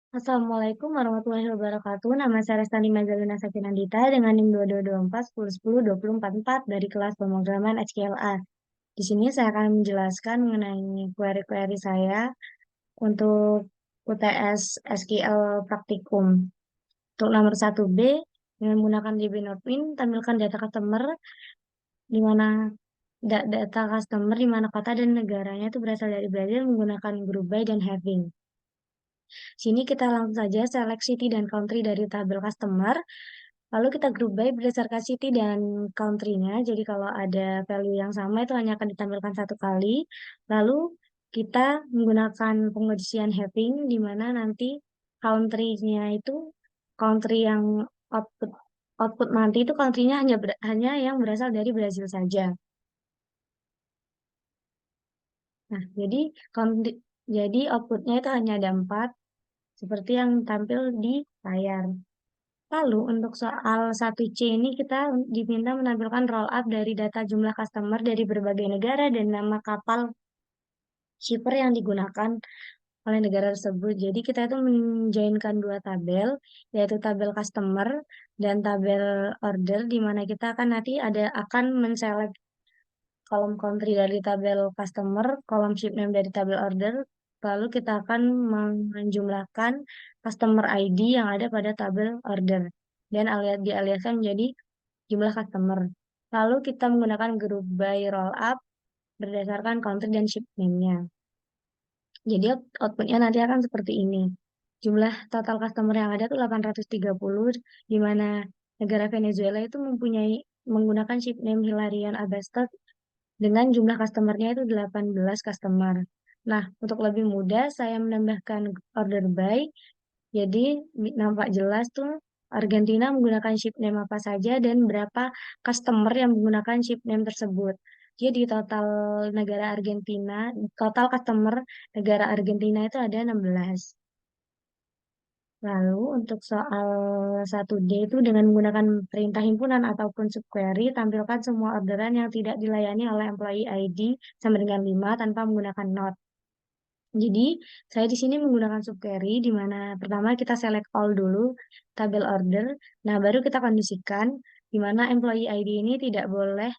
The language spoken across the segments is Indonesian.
Assalamualaikum warahmatullahi wabarakatuh. Nama saya Restani Mazalina Sakinandita dengan NIM 2224 dari kelas pemrograman HKLA. Di sini saya akan menjelaskan mengenai query-query saya untuk UTS SQL Praktikum. Untuk nomor 1B, dengan menggunakan DB Notwin, tampilkan data customer di mana data customer di mana kota dan negaranya itu berasal dari Brazil menggunakan group by dan having. Sini kita langsung saja select city dan country dari tabel customer. Lalu kita group by berdasarkan city dan country-nya. Jadi kalau ada value yang sama itu hanya akan ditampilkan satu kali. Lalu kita menggunakan pengisian having di mana nanti country-nya itu country yang output output nanti itu country-nya hanya yang berasal dari Brazil saja. Nah, jadi outputnya itu hanya ada 4 seperti yang tampil di layar. Lalu untuk soal 1C ini kita diminta menampilkan roll up dari data jumlah customer dari berbagai negara dan nama kapal shipper yang digunakan oleh negara tersebut. Jadi kita itu menjoinkan dua tabel, yaitu tabel customer dan tabel order, di mana kita akan nanti akan menselect kolom country dari tabel customer, kolom ship name dari tabel order, lalu kita akan menjumlahkan customer ID yang ada pada tabel order dan dialiaskan menjadi jumlah customer. Lalu kita menggunakan group by roll up berdasarkan country dan ship name-nya. Jadi outputnya nanti akan seperti ini. Jumlah total customer yang ada itu 830, di mana negara Venezuela itu menggunakan ship name Hilarion Abastos dengan jumlah customernya itu 18 customer. Nah, untuk lebih mudah, saya menambahkan order by. Jadi, nampak jelas tuh Argentina menggunakan ship name apa saja dan berapa customer yang menggunakan ship name tersebut. Jadi, total customer negara Argentina itu ada 16. Lalu untuk soal 1D itu dengan menggunakan perintah himpunan ataupun subquery, tampilkan semua orderan yang tidak dilayani oleh employee ID sama dengan 5 tanpa menggunakan not. Jadi, saya di sini menggunakan subquery, di mana pertama kita select all dulu, tabel order. Nah, baru kita kondisikan, di mana employee ID ini tidak boleh,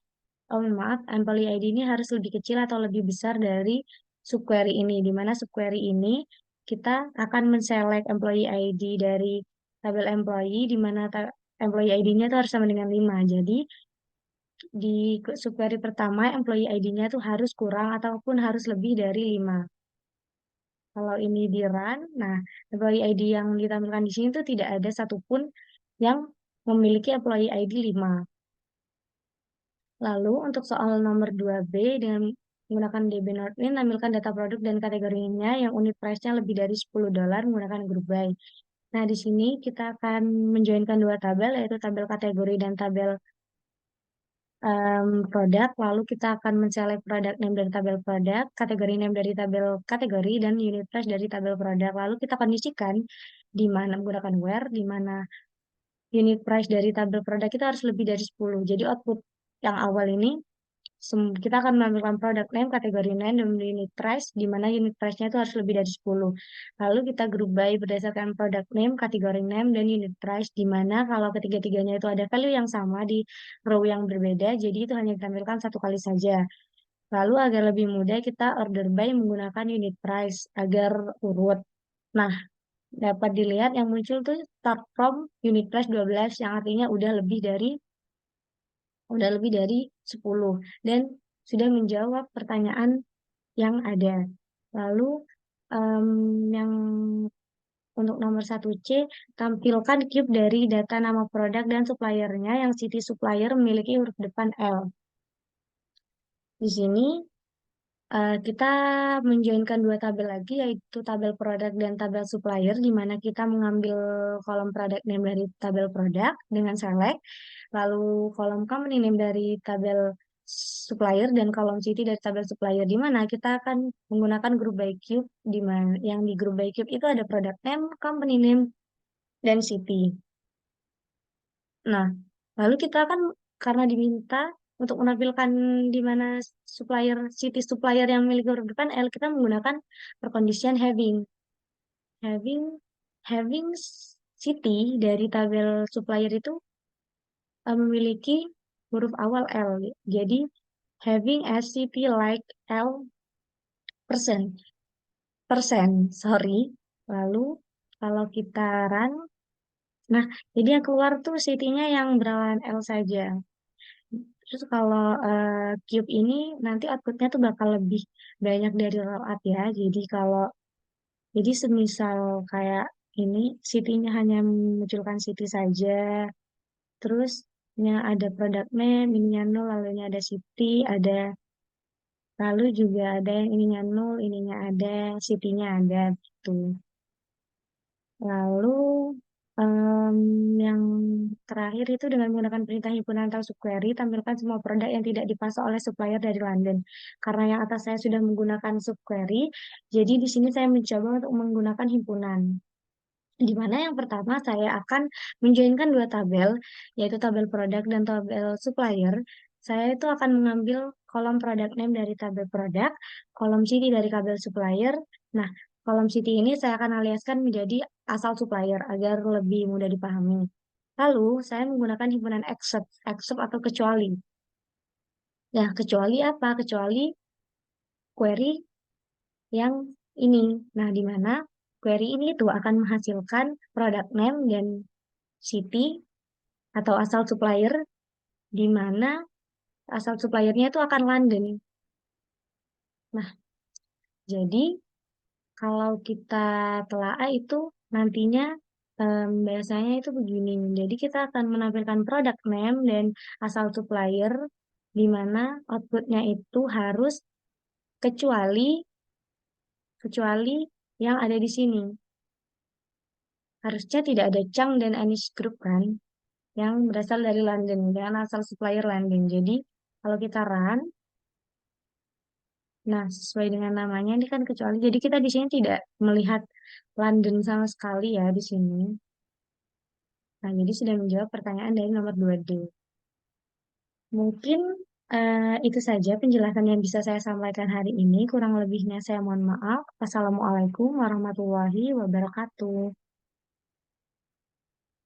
oh maaf, employee ID ini harus lebih kecil atau lebih besar dari subquery ini, di mana subquery ini kita akan men-select employee ID dari tabel employee, di mana employee ID-nya itu harus sama dengan 5. Jadi, di subquery pertama, employee ID-nya itu harus kurang ataupun harus lebih dari 5. Kalau ini di run, nah employee ID yang ditampilkan di sini tuh tidak ada satupun yang memiliki employee ID 5. Lalu untuk soal nomor 2B dengan menggunakan DB Nordin, tampilkan data produk dan kategorinya yang unit price-nya lebih dari $10 menggunakan group by. Nah, di sini kita akan menjoinkan dua tabel, yaitu tabel kategori dan tabel produk, lalu kita akan men-select product name dari tabel produk, kategori name dari tabel kategori, dan unit price dari tabel produk. Lalu kita kondisikan di mana menggunakan where, di mana unit price dari tabel produk kita harus lebih dari 10. Jadi output yang awal ini kita akan menampilkan product name, kategori name, dan unit price, di mana unit price-nya itu harus lebih dari 10. Lalu kita group by berdasarkan product name, kategori name, dan unit price, di mana kalau ketiga-tiganya itu ada value yang sama di row yang berbeda, jadi itu hanya ditampilkan satu kali saja. Lalu agar lebih mudah, kita order by menggunakan unit price agar urut. Nah, dapat dilihat yang muncul tuh start from unit price 12, yang artinya udah lebih dari 10 dan sudah menjawab pertanyaan yang ada. Lalu yang untuk nomor 1C, tampilkan cube dari data nama produk dan suppliernya yang city supplier memiliki huruf depan L. Di sini kita menjoinkan dua tabel lagi, yaitu tabel produk dan tabel supplier, di mana kita mengambil kolom product name dari tabel produk dengan select, lalu kolom company name dari tabel supplier dan kolom city dari tabel supplier, di mana kita akan menggunakan group by cube, di mana yang di group by cube itu ada product name, company name, dan city. Nah, lalu kita akan karena diminta untuk menampilkan di mana city supplier yang memiliki huruf depan L, kita menggunakan perkondisian having. Having having city dari tabel supplier itu memiliki huruf awal L. Jadi having SCP like L persen, sorry. Lalu kalau kita run, nah jadi yang keluar tuh city-nya yang berawalan L saja. Terus kalau cube ini nanti outputnya tuh bakal lebih banyak dari rollup ya. Jadi semisal kayak ini city-nya hanya memunculkan city saja. Terusnya ada product name, ininya nol, lalunya ada city, lalu juga ada yang ininya nol, ininya ada, city-nya ada gitu. Lalu em, yang terakhir itu dengan menggunakan perintah himpunan atau subquery, tampilkan semua produk yang tidak dipasok oleh supplier dari London. Karena yang atas saya sudah menggunakan subquery, jadi di sini saya mencoba untuk menggunakan himpunan. Di mana yang pertama saya akan menjoinkan dua tabel, yaitu tabel produk dan tabel supplier. Saya itu akan mengambil kolom product name dari tabel produk, kolom city dari tabel supplier. Nah, kolom city ini saya akan aliaskan menjadi asal supplier agar lebih mudah dipahami. Lalu, saya menggunakan himpunan except atau kecuali. Ya, kecuali apa? Kecuali query yang ini. Nah, di mana query ini tuh akan menghasilkan product name dan city atau asal supplier, di mana asal suppliernya itu akan London. Nah, jadi kalau kita telaah itu nantinya biasanya itu begini. Jadi kita akan menampilkan product name dan asal supplier, di mana outputnya itu harus kecuali kecuali yang ada di sini. Harusnya tidak ada Chang dan Anish Group kan, yang berasal dari London dengan asal supplier London. Jadi kalau kita run, nah sesuai dengan namanya ini kan kecuali. Jadi kita di sini tidak melihat London sama sekali ya di sini. Nah, jadi sudah menjawab pertanyaan dari nomor 2D. Mungkin itu saja penjelasan yang bisa saya sampaikan hari ini. Kurang lebihnya saya mohon maaf. Assalamualaikum warahmatullahi wabarakatuh.